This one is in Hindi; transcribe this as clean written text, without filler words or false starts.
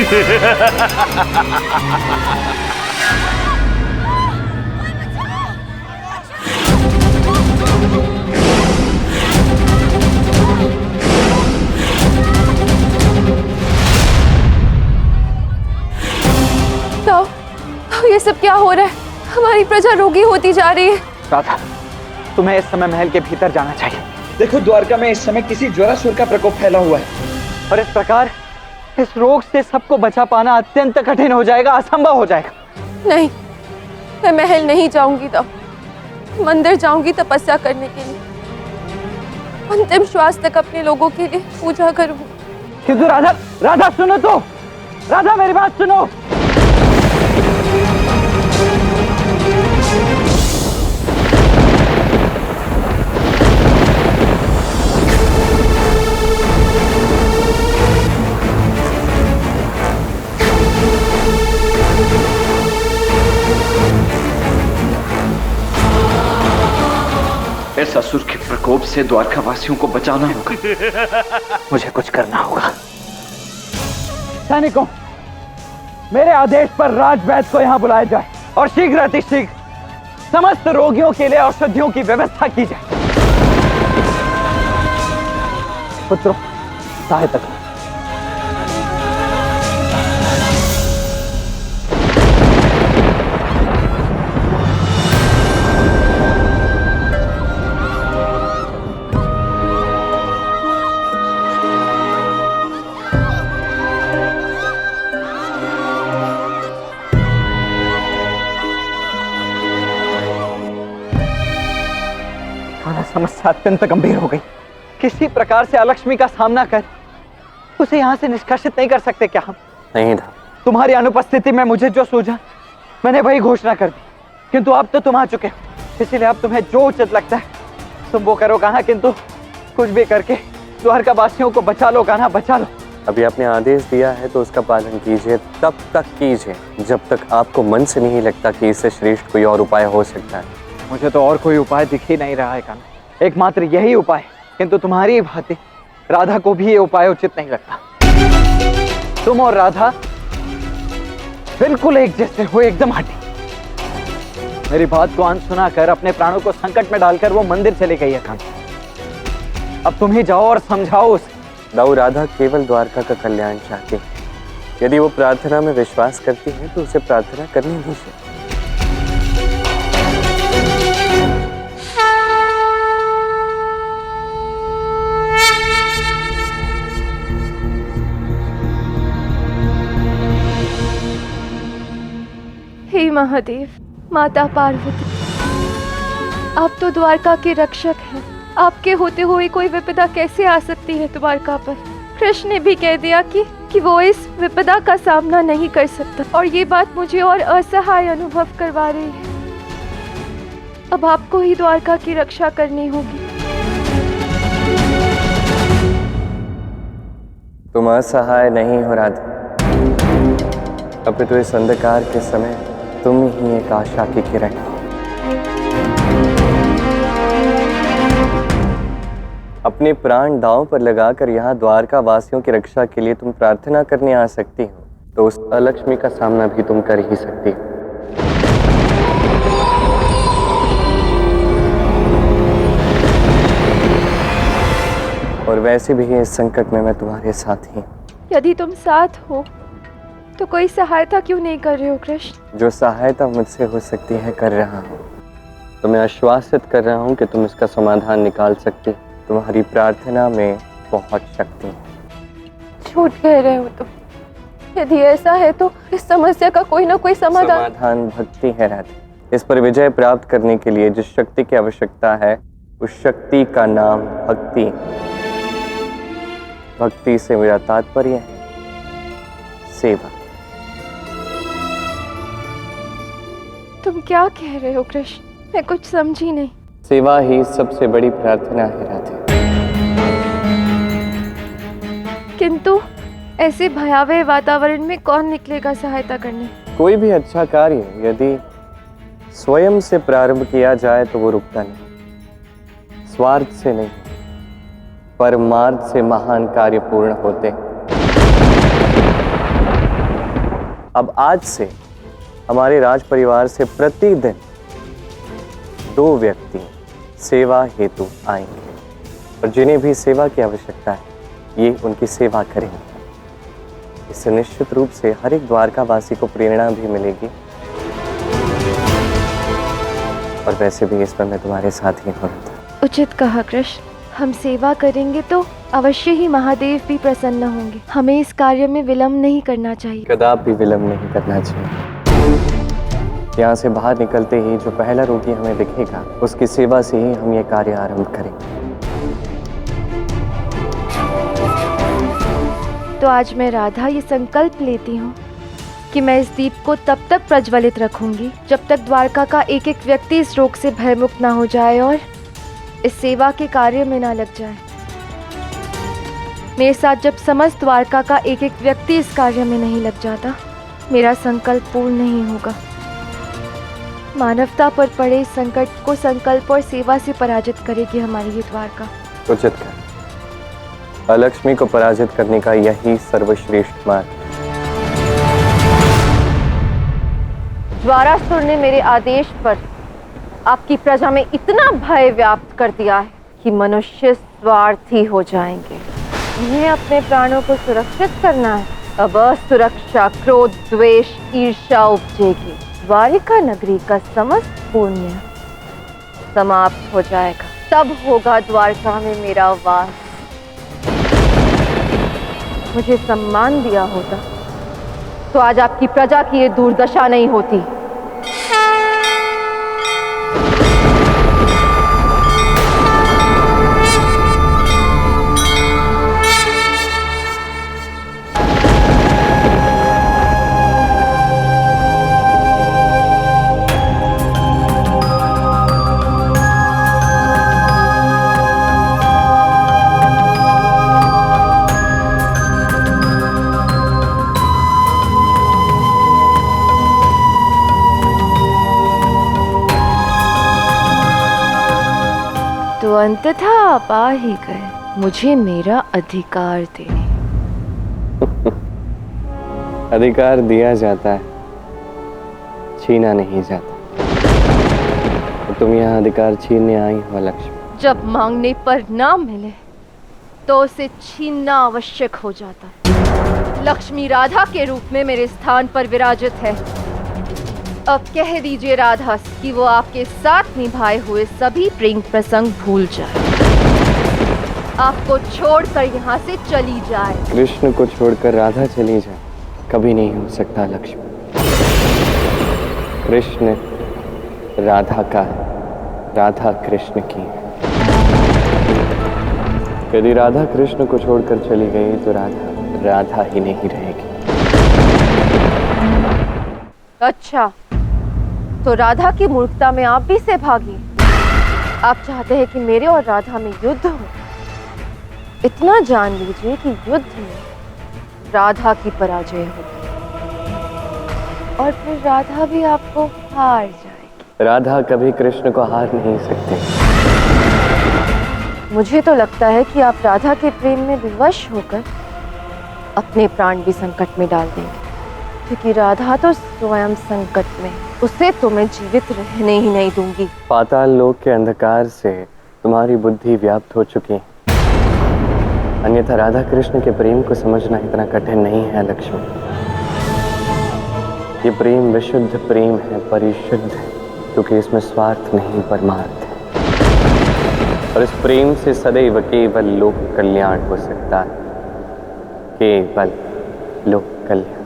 ये सब क्या हो रहा है? हमारी प्रजा रोगी होती जा रही है। राधा, तुम्हें इस समय महल के भीतर जाना चाहिए। देखो, द्वारका में इस समय किसी ज्वरासुर का प्रकोप फैला हुआ है और इस प्रकार इस रोग से सबको बचा पाना अत्यंत कठिन हो जाएगा, असंभव हो जाएगा। नहीं, मैं महल नहीं जाऊंगी, तब मंदिर जाऊंगी तपस्या करने के लिए। अंतिम श्वास तक अपने लोगों के लिए पूजा करूंगी। किंतु राधा, राधा सुनो तो, राधा मेरी बात सुनो। इस असुर के प्रकोप से द्वारका वासियों को बचाना होगा। मुझे कुछ करना होगा। सैनिकों, मेरे आदेश पर राजवैद्य को यहाँ बुलाया जाए और शीघ्र अतिशीघ्र समस्त रोगियों के लिए औषधियों की व्यवस्था की जाए। पुत्रों, सहायता करो। समस्या अत्यंत गंभीर हो गई। किसी प्रकार से अलक्ष्मी का सामना कर उसे यहाँ से निष्कासित नहीं कर सकते क्या हम? नहीं था। तुम्हारी अनुपस्थिति में मुझे जो सूझा मैंने वही घोषणा कर दी, किंतु अब तो तुम आ चुके हो, इसीलिए अब तुम्हें जो उचित लगता है तुम वो करो कान्हा। किंतु कुछ भी करके द्वारका वासियों को बचा लो कान्हा, बचा लो। अभी आपने आदेश दिया है तो उसका पालन कीजिए, तब तक कीजिए जब तक आपको मन से नहीं लगता कि इससे श्रेष्ठ कोई और उपाय हो सकता है। मुझे तो और कोई उपाय दिख ही नहीं रहा है कान्हा, एकमात्र यही उपाय, किंतु तुम्हारी भांति राधा को भी ये उपाय उचित नहीं लगता। तुम और राधा बिल्कुल एक जैसे हो, एकदम हटी। मेरी बात को अनसुना कर अपने प्राणों को संकट में डालकर वो मंदिर चली गई है कान्हा। अब तुम ही जाओ और समझाओ उसे। दाऊ, राधा केवल द्वारका का कल्याण चाहती है। यदि वो प्रार्थना में विश्वास करती है तो उसे प्रार्थना करनी दीजिए। हे महादेव, माता पार्वती, आप तो द्वारका के रक्षक हैं। आपके होते हुए कोई विपदा कैसे आ सकती है द्वारका पर? कृष्ण ने भी कह दिया कि वो इस विपदा का सामना नहीं कर सकता, और ये बात मुझे और असहाय अनुभव करवा रही है। अब आपको ही द्वारका की रक्षा करनी होगी। तुम असहाय नहीं हो राधा, अपितु इस अंधकार के समय तुम ही एक आशा की किरण हो। अपने प्राण दांव पर लगाकर यहाँ द्वारका वासियों की रक्षा के लिए तुम प्रार्थना करने आ सकती हो, तो उस अलक्ष्मी का सामना भी तुम कर ही सकती हो। और वैसे भी इस संकट में मैं तुम्हारे साथ ही। यदि तुम साथ हो तो कोई सहायता क्यों नहीं कर रहे हो कृष्ण? जो सहायता मुझसे हो सकती है कर रहा हूँ। तो मैं आश्वासित कर रहा हूँ कि तुम इसका समाधान निकाल सकती हो। तुम्हारी प्रार्थना में बहुत शक्ति है। झूठ कह रहे हो तुम। यदि ऐसा है तो इस समस्या का कोई ना कोई समाधान भक्ति है राधे। इस पर विजय प्राप्त करने के लिए जिस शक्ति की आवश्यकता है उस शक्ति का नाम भक्ति। भक्ति से मेरा तात्पर्य है सेवा। तुम क्या कह रहे हो कृष्ण? मैं कुछ समझी नहीं। सेवा ही सबसे बड़ी प्रार्थना है राधे। किंतु ऐसे भयावह वातावरण में कौन निकलेगा सहायता करने? कोई भी अच्छा कार्य यदि स्वयं से प्रारंभ किया जाए तो वो रुकता नहीं। स्वार्थ से नहीं, परमार्थ से महान कार्य पूर्ण होते हैं। अब आज से हमारे राज परिवार से प्रतिदिन 2 व्यक्ति सेवा हेतु आएंगे और जिन्हें भी सेवा की आवश्यकता है ये उनकी सेवा करेंगे। इससे निश्चित रूप से हर एक द्वारकावासी को प्रेरणा भी मिलेगी और वैसे भी इसमें मैं तुम्हारे साथ ही होना था। उचित कहा कृष्ण, हम सेवा करेंगे तो अवश्य ही महादेव भी प्रसन्न होंगे। हमें इस कार्य में विलंब नहीं करना चाहिए। कदापि विलंब नहीं करना चाहिए। यहाँ से बाहर निकलते ही जो पहला रोगी हमें दिखेगा उसकी सेवा से ही हम ये कार्य आरंभ करेंगे। तो आज मैं राधा ये संकल्प लेती हूँ कि मैं इस दीप को तब तक प्रज्वलित रखूंगी जब तक द्वारका का एक एक व्यक्ति इस रोग से भयमुक्त ना हो जाए और इस सेवा के कार्य में ना लग जाए। मेरे साथ जब समस्त द्वारका का एक एक व्यक्ति इस कार्य में नहीं लग जाता, मेरा संकल्प पूर्ण नहीं होगा। मानवता पर पड़े इस संकट को संकल्प और सेवा से पराजित करेगी हमारी ये द्वारका। उचित कर, अलक्ष्मी को पराजित करने का यही सर्वश्रेष्ठ मार्ग। द्वारासुर ने मेरे आदेश पर आपकी प्रजा में इतना भय व्याप्त कर दिया है कि मनुष्य स्वार्थी हो जाएंगे। उन्हें अपने प्राणों को सुरक्षित करना है। अब असुरक्षा, क्रोध, द्वेष, ईर्ष्या उपजेगी। द्वारिका नगरी का समस्त पुण्य समाप्त हो जाएगा। तब होगा द्वारका में मेरा वास। मुझे सम्मान दिया होता तो आज आपकी प्रजा की ये दुर्दशा नहीं होती। तो अंततः आप आ ही गए मुझे मेरा अधिकार देने। अधिकार दिया जाता है, छीना नहीं जाता। तो तुम यहाँ अधिकार छीनने आई हो लक्ष्मी। जब मांगने पर ना मिले तो उसे छीनना आवश्यक हो जाता है। लक्ष्मी राधा के रूप में मेरे स्थान पर विराजित है। अब कह दीजिए राधा कि वो आपके साथ निभाए हुए सभी प्रेम प्रसंग भूल जाए, आपको छोड़कर यहाँ से चली जाए। कृष्ण को छोड़कर राधा चली जाए, कभी नहीं हो सकता लक्ष्मी। कृष्ण राधा का, राधा कृष्ण की है। यदि राधा कृष्ण को छोड़कर चली गई तो राधा राधा ही नहीं रहेगी। अच्छा, तो राधा की मूर्खता में आप भी से भागिए। आप चाहते हैं कि मेरे और राधा में युद्ध हो। इतना जान लीजिए कि युद्ध में राधा की पराजय होगी और फिर राधा भी आपको हार जाएगी। राधा कभी कृष्ण को हार नहीं सकती। मुझे तो लगता है कि आप राधा के प्रेम में विवश होकर अपने प्राण भी संकट में डाल देंगे, क्योंकि राधा तो स्वयं संकट में। उसे तो मैं जीवित रहने ही नहीं दूंगी। पाताल लोक के अंधकार से तुम्हारी बुद्धि व्याप्त हो चुकी है, अन्यथा राधा कृष्ण के प्रेम को समझना इतना कठिन नहीं है लक्ष्मी। ये प्रेम विशुद्ध प्रेम है, परिशुद्ध है, क्योंकि इसमें स्वार्थ नहीं परमार्थ है। और इस प्रेम से सदैव केवल लोक कल्याण हो सकता है, केवल लोक कल्याण।